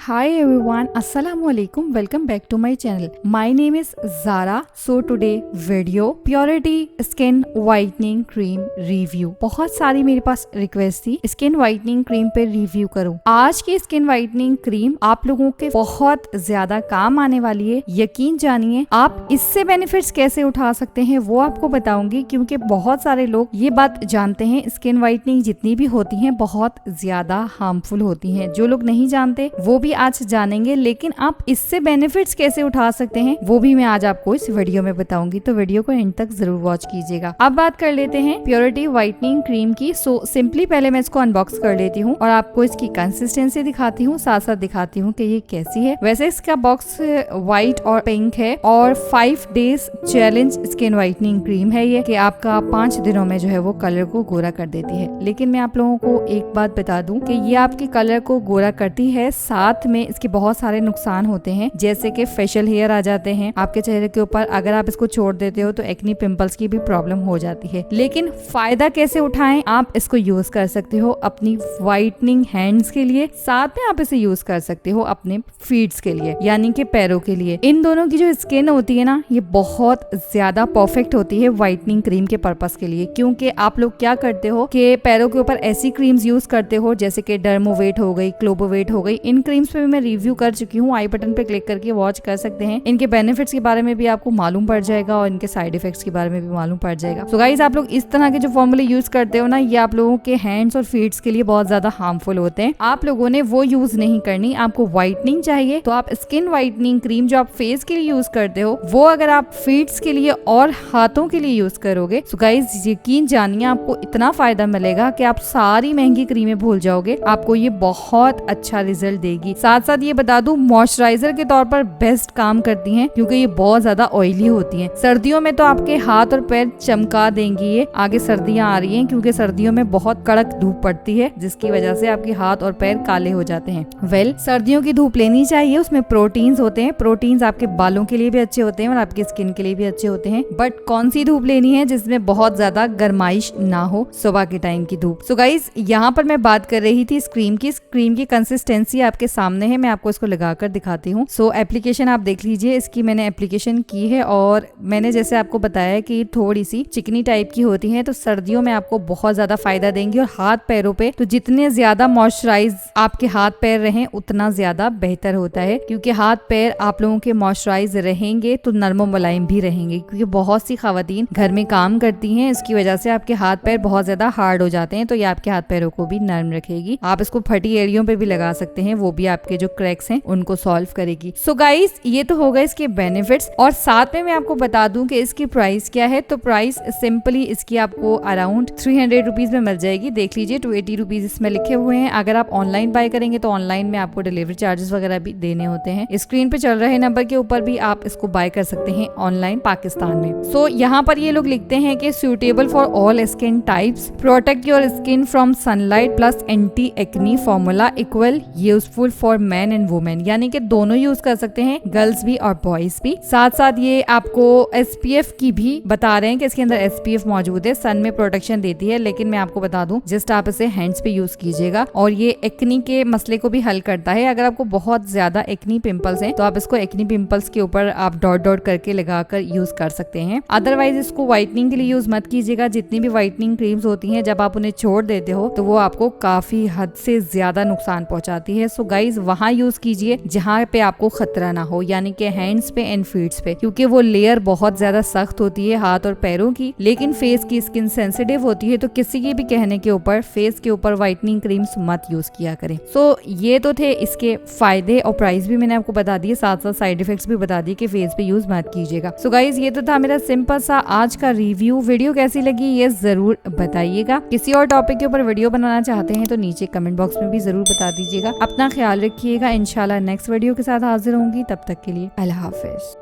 Hi everyone, Assalamu alaikum. Welcome back to my channel. My name is Zara. So today video Purity Skin Whitening Cream Review. बहुत सारी मेरे पास request थी skin whitening cream पे review करूं। आज की skin whitening cream आप लोगों के बहुत ज्यादा काम आने वाली है। यकीन जानिए आप इससे बेनिफिट्स कैसे उठा सकते हैं वो आपको बताऊंगी, क्योंकि बहुत सारे लोग ये बात जानते हैं स्किन वाइटनिंग जितनी भी होती है बहुत ज्यादा हार्मफुल होती है। जो लोग नहीं जानते वो भी आज जानेंगे, लेकिन आप इससे बेनिफिट्स कैसे उठा सकते हैं वो भी मैं आज आपको इस वीडियो में बताऊंगी, तो वीडियो को एंड तक जरूर वॉच कीजिएगा। अब बात कर लेते हैं प्योरिटी व्हाइटनिंग क्रीम की। सो सिंपली पहले मैं इसको अनबॉक्स कर लेती हूँ और आपको इसकी कंसिस्टेंसी दिखाती हूँ, साथ साथ दिखाती हूँ कि ये कैसी है। वैसे इसका बॉक्स व्हाइट और पिंक है और 5 days challenge skin whitening cream है ये, कि आपका 5 दिनों में जो है वो कलर को गोरा कर देती है। लेकिन मैं आप लोगों को एक बात बता दूं कि ये आपके कलर को गोरा करती है, साथ में इसके बहुत सारे नुकसान होते हैं, जैसे कि फेशियल हेयर आ जाते हैं आपके चेहरे के ऊपर। अगर आप इसको छोड़ देते हो तो एक्नी पिंपल्स की भी प्रॉब्लम हो जाती है। लेकिन फायदा कैसे उठाएं? आप इसको यूज कर सकते हो अपनी व्हाइटनिंग हैंड्स के लिए, साथ में आप इसे यूज कर सकते हो अपने फीट्स के लिए, यानी कि पैरों के लिए। इन दोनों की जो स्किन होती है ना, ये बहुत ज्यादा परफेक्ट होती है व्हाइटनिंग क्रीम के पर्पस के लिए। क्योंकि आप लोग क्या करते हो कि पैरों के ऊपर ऐसी क्रीम्स यूज करते हो जैसे कि डर्मोवेट हो गई, क्लोबोवेट हो गई। इन क्रीम्स पे भी मैं रिव्यू कर चुकी हूँ, आई बटन पे क्लिक करके वॉच कर सकते हैं। इनके बेनिफिट्स के बारे में भी आपको मालूम पड़ जाएगा और इनके साइड इफेक्ट्स के बारे में भी मालूम पड़ जाएगा। सो गाइस, आप लोग इस तरह के जो फॉर्मूले यूज करते हो ना, ये आप लोगों के हैंड्स और फीट्स के लिए बहुत ज्यादा हार्मफुल होते हैं। आप लोगों ने वो यूज नहीं करनी। आपको व्हाइटनिंग चाहिए तो आप स्किन व्हाइटनिंग क्रीम जो आप फेस के लिए यूज करते हो वो अगर आप फीट्स के लिए और हाथों के लिए यूज करोगे, सो गाइस यकीन जानिए आपको इतना फायदा मिलेगा कि आप सारी महंगी क्रीमें भूल जाओगे। आपको ये बहुत अच्छा रिजल्ट देगी। साथ साथ ये बता दूं, मॉइस्चराइजर के तौर पर बेस्ट काम करती हैं, क्योंकि ये बहुत ज्यादा ऑयली होती हैं। सर्दियों में तो आपके हाथ और पैर चमका देंगी ये। आगे सर्दियां आ रही हैं, क्योंकि सर्दियों में बहुत कड़क धूप पड़ती है, जिसकी वजह से आपके हाथ और पैर काले हो जाते हैं। सर्दियों की धूप लेनी चाहिए, उसमें प्रोटीन्स होते हैं। प्रोटीन्स आपके बालों के लिए भी अच्छे होते हैं और आपकी स्किन के लिए भी अच्छे होते हैं। बट कौन सी धूप लेनी है जिसमें बहुत ज्यादा गर्माइश ना हो, सुबह के टाइम की धूप। सो गाइस, यहाँ पर मैं बात कर रही थी इस क्रीम की। इस क्रीम की कंसिस्टेंसी आपके सामने है, मैं आपको इसको लगाकर दिखाती हूँ। सो एप्लीकेशन आप देख लीजिए। इसकी मैंने एप्लीकेशन की है और मैंने जैसे आपको बताया कि थोड़ी सी चिकनी टाइप की होती है, तो सर्दियों में आपको बहुत ज्यादा फायदा देंगी। और हाथ पैरों पे तो जितने ज्यादा मॉइस्चराइज आपके हाथ पैर रहें उतना ज्यादा बेहतर होता है, क्योंकि हाथ पैर आप लोगों के मॉइस्चराइज रहेंगे तो नरम मुलायम भी रहेंगे। क्योंकि बहुत सी खवातीन घर में काम करती हैं, इसकी वजह से आपके हाथ पैर बहुत ज्यादा हार्ड हो जाते हैं, तो ये आपके हाथ पैरों को भी नरम रखेगी। आप इसको फटी एरियो पे भी लगा सकते हैं, वो भी आपके जो क्रैक्स हैं उनको सॉल्व करेगी। सो गाइस, ये तो हो गए इसके बेनिफिट्स। और साथ में मैं आपको बता दूं कि इसकी प्राइस क्या है। तो प्राइस सिंपली इसकी आपको अराउंड 300 रुपीज में मिल जाएगी। देख लीजिए 280 रुपीज इसमें लिखे हुए हैं। अगर आप ऑनलाइन बाय करेंगे तो ऑनलाइन में आपको डिलीवरी चार्जेस वगैरह भी देने होते हैं। स्क्रीन पे चल रहे नंबर के ऊपर भी आप इसको बाय कर सकते हैं ऑनलाइन पाकिस्तान में। सो यहाँ पर ये लोग लिखते हैं कि suitable for all skin types, protect your skin from sunlight plus anti acne formula equal useful for man and women, यानी कि दोनों यूज कर सकते हैं, गर्ल्स भी और बॉयज भी। साथ साथ ये आपको SPF की भी बता रहे हैं कि इसके अंदर SPF मौजूद है, सन में प्रोटेक्शन देती है। लेकिन मैं आपको बता दूं, जस्ट आप इसे हैंड्स पे यूज कीजिएगा और ये एक्नी के मसले को भी हल करता है। अगर आपको बहुत ज्यादा एक्नी पिंपल्स हैं तो आप इसको एक्नी पिंपल्स के ऊपर आप डॉट डॉट करके लगाकर यूज कर सकते हैं। अदरवाइज इसको व्हाइटनिंग के लिए यूज मत कीजिएगा। जितनी भी व्हाइटनिंग क्रीम्स होती हैं, जब आप उन्हें छोड़ देते हो तो वो आपको काफी हद से ज्यादा नुकसान पहुंचाती है। सो गाइज, वहां यूज कीजिए जहाँ पे आपको खतरा ना हो, यानी कि हैंड्स पे एंड फीट्स पे, क्योंकि वो लेयर बहुत ज्यादा सख्त होती है हाथ और पैरों की। लेकिन फेस की स्किन सेंसिटिव होती है, तो किसी के भी कहने के ऊपर फेस के ऊपर व्हाइटनिंग क्रीम्स मत यूज किया करें। सो ये तो थे इसके फायदे और प्राइस भी मैंने आपको बता दिए, साथ साथ साइड इफेक्ट्स भी बता दिए कि फेस पे यूज मत कीजिएगा। सो गाइज, ये तो था मेरा सिंपल सा आज का रिव्यू। वीडियो कैसी लगी ये जरूर बताइएगा। किसी और टॉपिक के ऊपर वीडियो बनाना चाहते हैं तो नीचे कमेंट बॉक्स में भी जरूर बता दीजिएगा। अपना ख्याल रखिएगा। इंशाल्लाह नेक्स्ट वीडियो के साथ हाजिर होंगी। तब तक के लिए अल्लाह हाफिज।